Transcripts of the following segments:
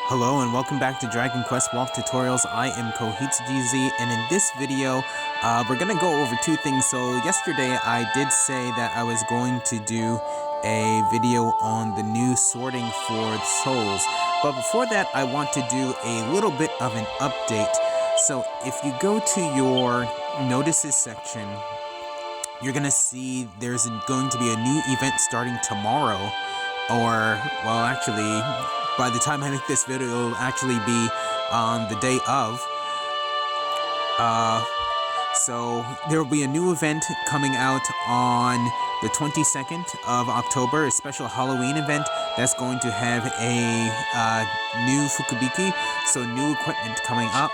Hello and welcome back to Dragon Quest Walk Tutorials. I am KoHitsuGZ, and in this video, we're gonna go over two things. So yesterday I did say that I was going to do a video on the new sorting for souls. But before that, I want to do a little bit of an update. So if you go to your notices section, you're gonna see there's going to be a new event starting tomorrow. Or, well, actually, by the time I make this video, it'll actually be on the day of. So there will be a new event coming out on the 22nd of October, a special Halloween event that's going to have a new Fukubiki, so new equipment coming up.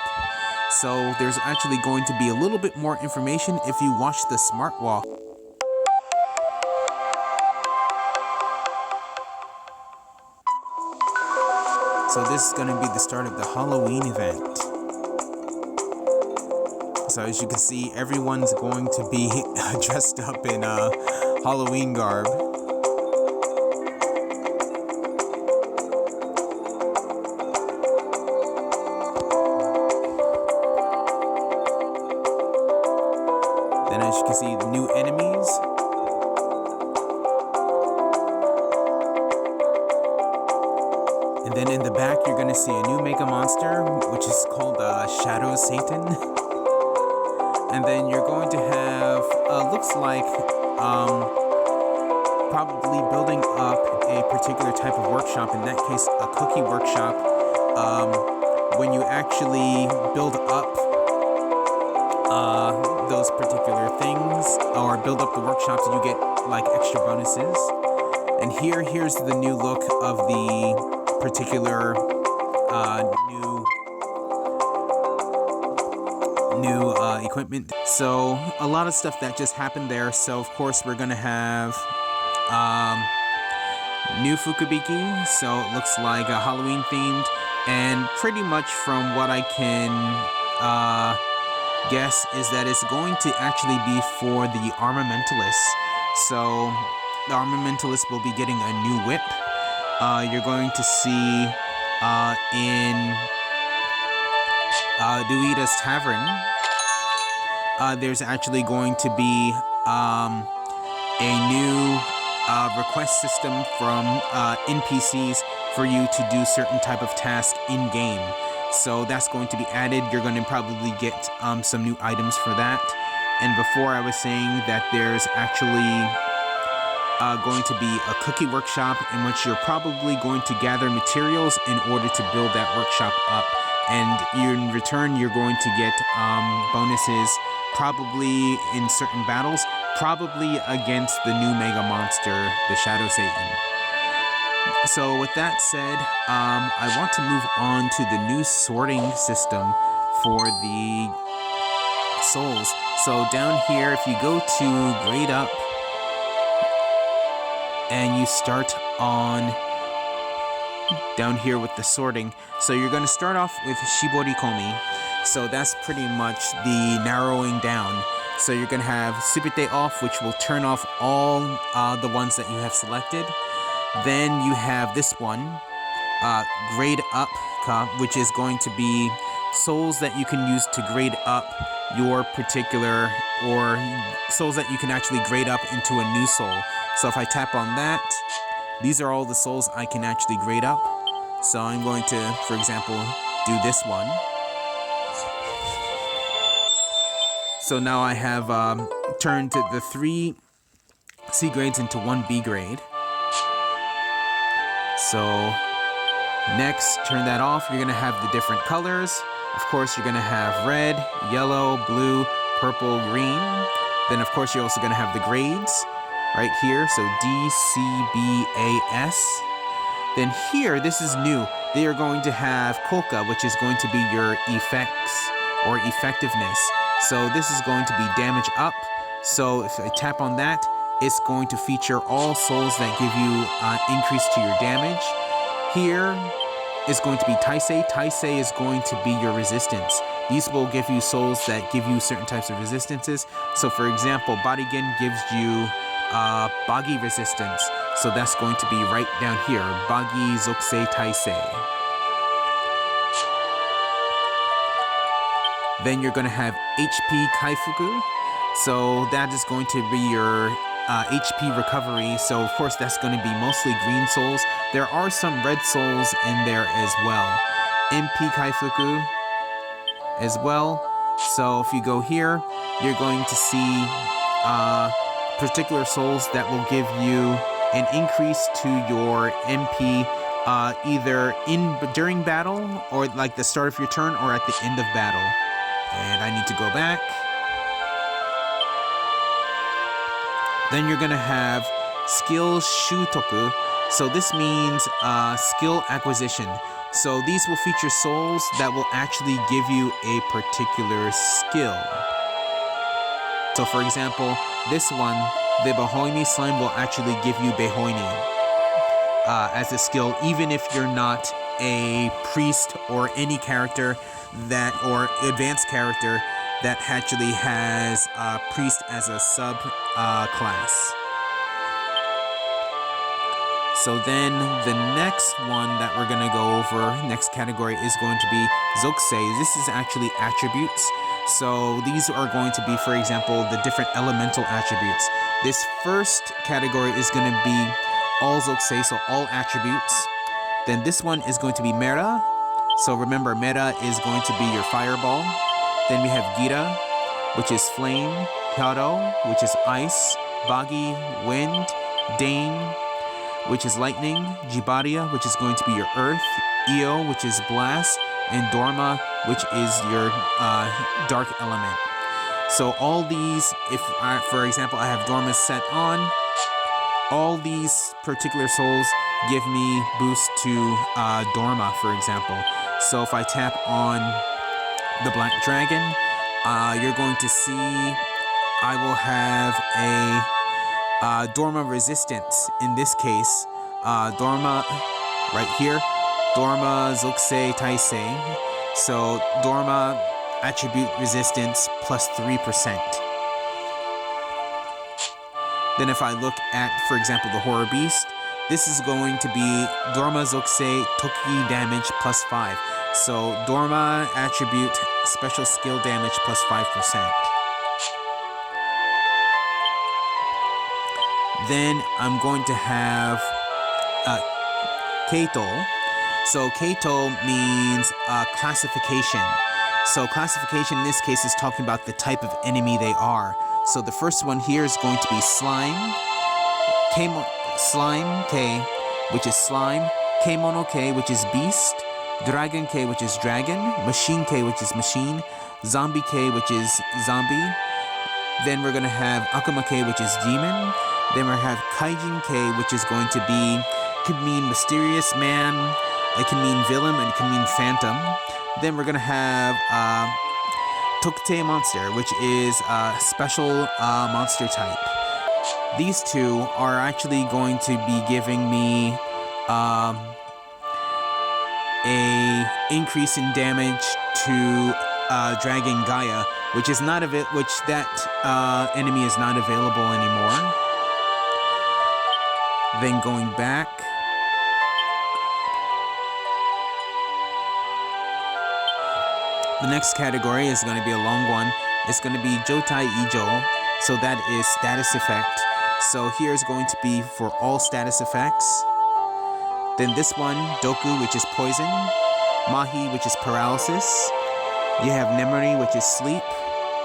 So there's actually going to be a little bit more information if you watch the Smart Walk. So this is going to be the start of the Halloween event. So as you can see, everyone's going to be dressed up in Halloween garb. Then as you can see, the new enemies. And then in the back, you're going to see a new Mega Monster, which is called Shadow Satan. And then you're going to have, looks like, probably building up a particular type of workshop, in that case, a cookie workshop. When you actually build up those particular things, or build up the workshops, you get, like, extra bonuses. And here's the new look of the particular new equipment. So a lot of stuff that just happened there. So of course we're gonna have new Fukubiki, so it looks like a Halloween themed, and pretty much from what I can guess is that it's going to actually be for the Armamentalists. So the Armamentalists will be getting a new whip. You're going to see in Ruida's tavern, there's actually going to be a new request system from NPCs for you to do certain type of task in-game. So that's going to be added. You're going to probably get some new items for that. And before I was saying that there's actually going to be a cookie workshop in which you're probably going to gather materials in order to build that workshop up, and in return you're going to get bonuses, probably in certain battles, probably against the new Mega Monster, the Shadow Satan. So with that said, I want to move on to the new sorting system for the souls. So down here, if you go to grade up, and you start on down here with the sorting. So you're going to start off with Shibori Komi. So that's pretty much the narrowing down. So you're going to have Subite off, which will turn off all the ones that you have selected. Then you have this one, grade up, which is going to be souls that you can use to grade up your particular, or souls that you can actually grade up into a new soul. So if I tap on that, these are all the souls I can actually grade up. So I'm going to, for example, do this one. So now I have turned the 3 C grades into 1 B grade. So next, turn that off. You're going to have the different colors. Of course, you're going to have red, yellow, blue, purple, green. Then, of course, you're also going to have the grades right here. So D, C, B, A, S. Then here, this is new. They are going to have Kolka, which is going to be your effects or effectiveness. So this is going to be damage up. So if I tap on that, it's going to feature all souls that give you increase to your damage. Here is going to be Taisei. Taisei is going to be your resistance. These will give you souls that give you certain types of resistances. So for example, Barigen gives you Bagi resistance. So that's going to be right down here, Bagi Zokusei Taisei. Then you're going to have HP Kaifuku. So that is going to be your HP recovery. So of course that's going to be mostly green souls. There are some red souls in there as well. MP Kaifuku as well. So if you go here, you're going to see particular souls that will give you an increase to your MP either during battle or like the start of your turn or at the end of battle. And I need to go back. Then you're going to have skill shutoku. So this means skill acquisition. So these will feature souls that will actually give you a particular skill. So for example, this one, the Behoini slime will actually give you Behoini as a skill, even if you're not a priest or any character that, or advanced character that actually has priest as a sub class. So then the next one that we're going to go over, next category, is going to be Zokusei. This is actually attributes. So these are going to be, for example, the different elemental attributes. This first category is going to be all Zokusei, so all attributes. Then this one is going to be Mera. So remember, Mera is going to be your fireball. Then we have Gira, which is flame. Hyado, which is ice. Bagi, wind. Dane, which is lightning. Jibaria, which is going to be your earth. Io, which is blast. And Dorma, which is your dark element. So all these, if for example I have Dorma set on, all these particular souls give me boost to Dorma, for example. So if I tap on the Black Dragon, you're going to see I will have a Dorma resistance. In this case, Dorma right here, Dorma Zokusei Taisei. So Dorma attribute resistance plus 3%. Then if I look at, for example, the Horror Beast, this is going to be Dorma Zokusei Toki damage plus 5. So Dorma attribute special skill damage plus 5%. Then I'm going to have Keito. So Keito means classification. So classification in this case is talking about the type of enemy they are. So the first one here is going to be slime. Slime K, which is slime. Kemono K, which is beast. Dragon K, which is dragon. Machine K, which is machine. Zombie K, which is zombie. Then we're going to have Akuma K, which is demon. Then we have Kaijin K, which is going to be, could mean mysterious man, it can mean villain, and it can mean phantom. Then we're going to have Tokute monster, which is a special monster type. These two are actually going to be giving me a increase in damage to Dragon Gaia, which is not which that enemy is not available anymore. Then going back, the next category is going to be a long one. It's going to be Jotai Ijo, so that is status effect. So here's going to be for all status effects. Then this one, Doku, which is poison. Mahi, which is paralysis. You have Nemuri, which is sleep.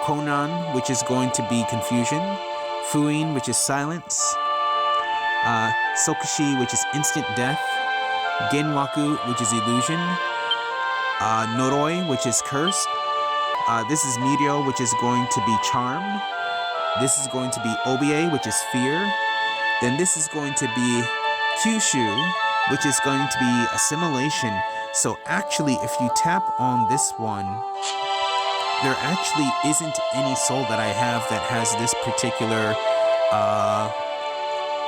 Konan, which is going to be confusion. Fuin, which is silence. Sokushi, which is instant death. Genwaku, which is illusion. Noroi, which is cursed. This is Meteor, which is going to be charm. This is going to be Obie, which is fear. Then this is going to be Kyushu, which is going to be assimilation. So actually, if you tap on this one, there actually isn't any soul that I have that has this particular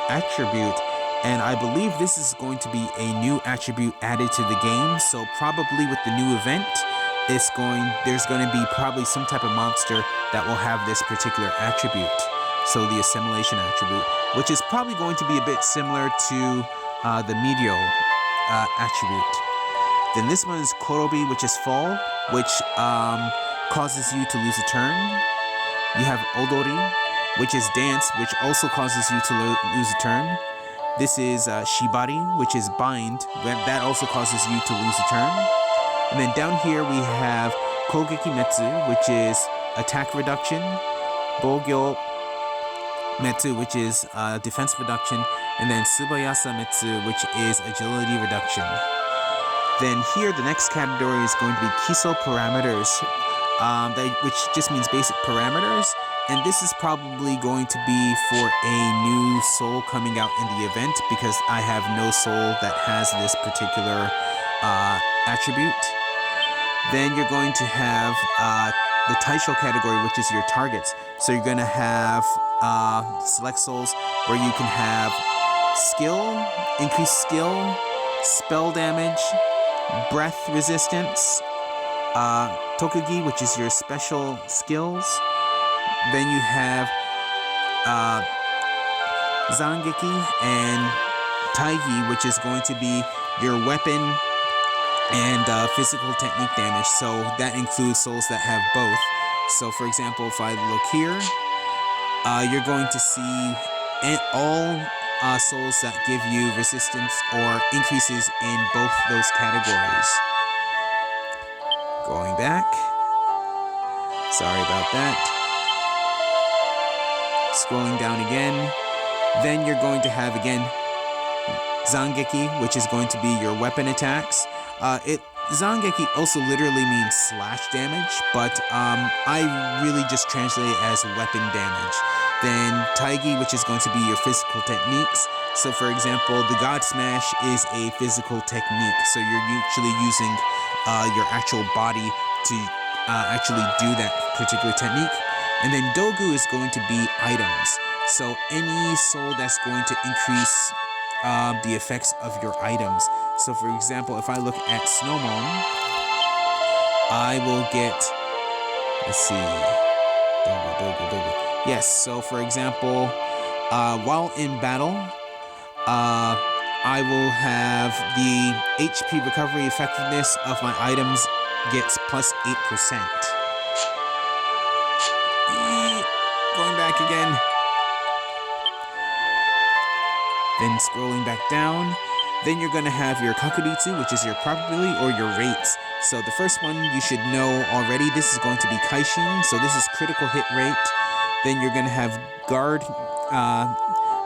attribute, and I believe this is going to be a new attribute added to the game. So probably with the new event, there's going to be probably some type of monster that will have this particular attribute. So the assimilation attribute, which is probably going to be a bit similar to the Meteor attribute. Then this one is Korobi, which is fall, which causes you to lose a turn. You have Odori, which is dance, which also causes you to lose a turn. This is Shibari, which is bind, that also causes you to lose a turn. And then down here we have Kogeki Metsu, which is attack reduction. Bogyo Metsu, which is defense reduction. And then Subayasa Metsu, which is agility reduction. Then here the next category is going to be Kiso parameters, which just means basic parameters. And this is probably going to be for a new soul coming out in the event, because I have no soul that has this particular attribute. Then you're going to have the Taisho category, which is your targets. So you're going to have select souls where you can have skill, increased skill, spell damage, breath resistance, Tokugi, which is your special skills. Then you have Zangeki and Taigi, which is going to be your weapon and physical technique damage. So that includes souls that have both. So for example, if I look here, you're going to see all souls that give you resistance or increases in both those categories. Going back. Sorry about that. Scrolling down again. Then you're going to have again Zangeki, which is going to be your weapon attacks. Zangeki also literally means slash damage, but I really just translate it as weapon damage. Then Taigi, which is going to be your physical techniques. So for example, the God Smash is a physical technique, so you're usually using your actual body to actually do that particular technique. And then Dogu is going to be items. So any soul that's going to increase the effects of your items. So for example, if I look at Snowmon, I will get, let's see, Dogu. Yes, so for example, while in battle, I will have the HP recovery effectiveness of my items gets plus 8%. Going back again. Then scrolling back down. Then you're going to have your Kakuritsu, which is your probability or your rates. So the first one you should know already. This is going to be Kaishin. So this is critical hit rate. Then you're going to have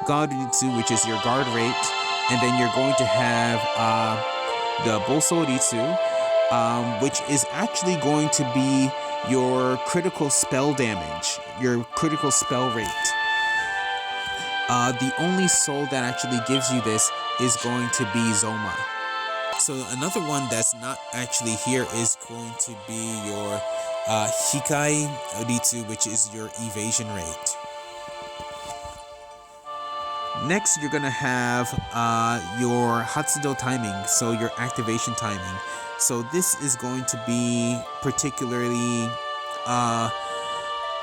Garuritsu, which is your guard rate. And then you're going to have the Bosoritsu, which is actually going to be your critical spell damage, your critical spell rate. The only soul that actually gives you this is going to be Zoma. So another one that's not actually here is going to be your Hikai Ritsu, which is your evasion rate. Next, you're going to have your Hatsudo timing, so your activation timing. So this is going to be particularly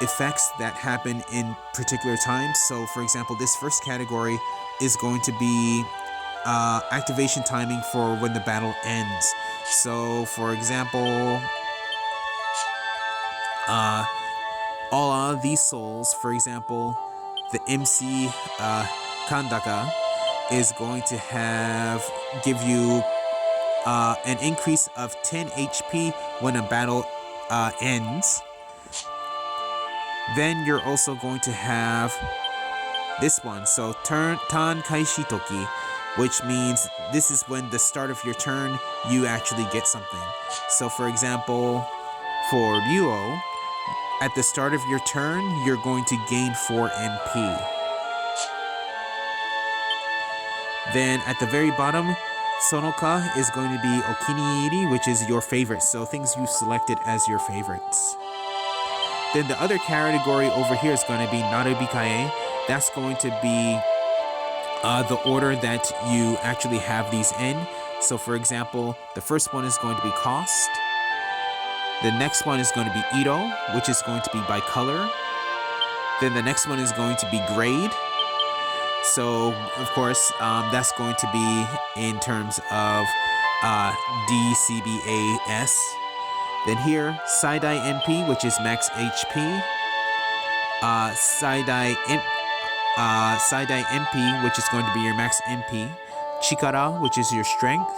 effects that happen in particular times. So for example, this first category is going to be activation timing for when the battle ends. So for example, all of these souls, for example, the MC Kandaka is going to give you an increase of 10 HP when a battle ends. Then you're also going to have this one, so Tan Kaishi Toki, which means this is when the start of your turn you actually get something. So for example, for Ryuo, at the start of your turn you're going to gain 4 MP. Then at the very bottom, Sonoka is going to be Okiniiri, which is your favorites, so things you selected as your favorites. Then the other category over here is going to be Narubikae. That's going to be the order that you actually have these in. So for example, the first one is going to be cost. The next one is going to be Ito, which is going to be by color. Then the next one is going to be grade. So of course, that's going to be in terms of DCBAS. Then here, Saidai NP, which is max HP. Saidai MP, which is going to be your max MP. Chikara, which is your strength.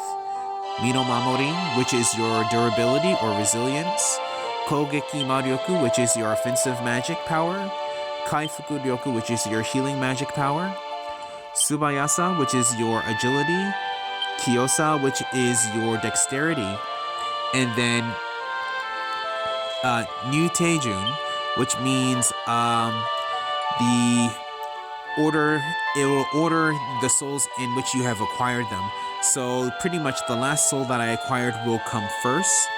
Mino Mamori, which is your durability or resilience. Kogeki Maryoku, which is your offensive magic power. Kaifuku Ryoku, which is your healing magic power. Subayasa, which is your agility. Kiyosa, which is your dexterity. And then New Taejun, which means it will order the souls in which you have acquired them. So pretty much the last soul that I acquired will come first,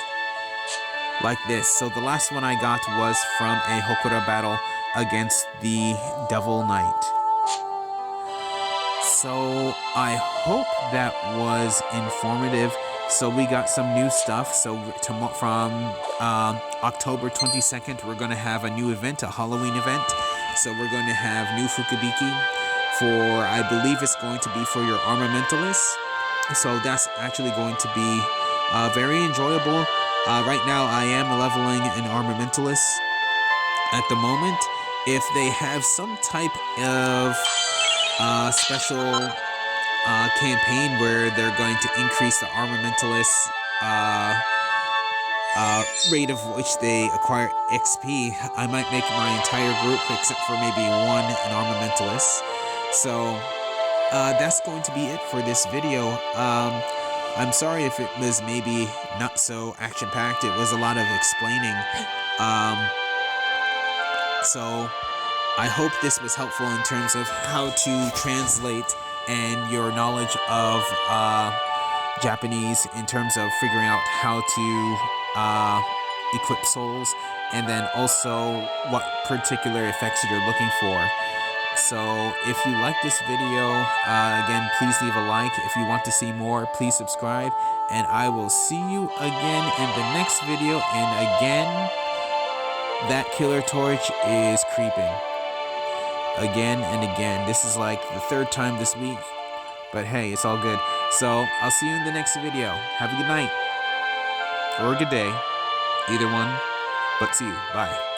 like this. So the last one I got was from a Hokura battle against the Devil Knight. So I hope that was informative. So we got some new stuff. So from October 22nd, we're going to have a new event, a Halloween event. So we're going to have new Fukubiki for, I believe it's going to be for your Armamentalists. So that's actually going to be very enjoyable. Right now I am leveling an Armamentalist at the moment. If they have some type of special campaign where they're going to increase the Armamentalists rate of which they acquire XP, I might make my entire group, except for maybe one, an Armamentalist. So that's going to be it for this video. I'm sorry if it was maybe not so action-packed. It was a lot of explaining. So I hope this was helpful in terms of how to translate and your knowledge of Japanese in terms of figuring out how to equip souls, and then also what particular effects you're looking for. So if you like this video, again, please leave a like. If you want to see more, please subscribe, and I will see you again in the next video. And again, that killer torch is creeping again and again. This is like the third time this week, but hey, it's all good. So I'll see you in the next video. Have a good night or a good day, either one, but see you. Bye.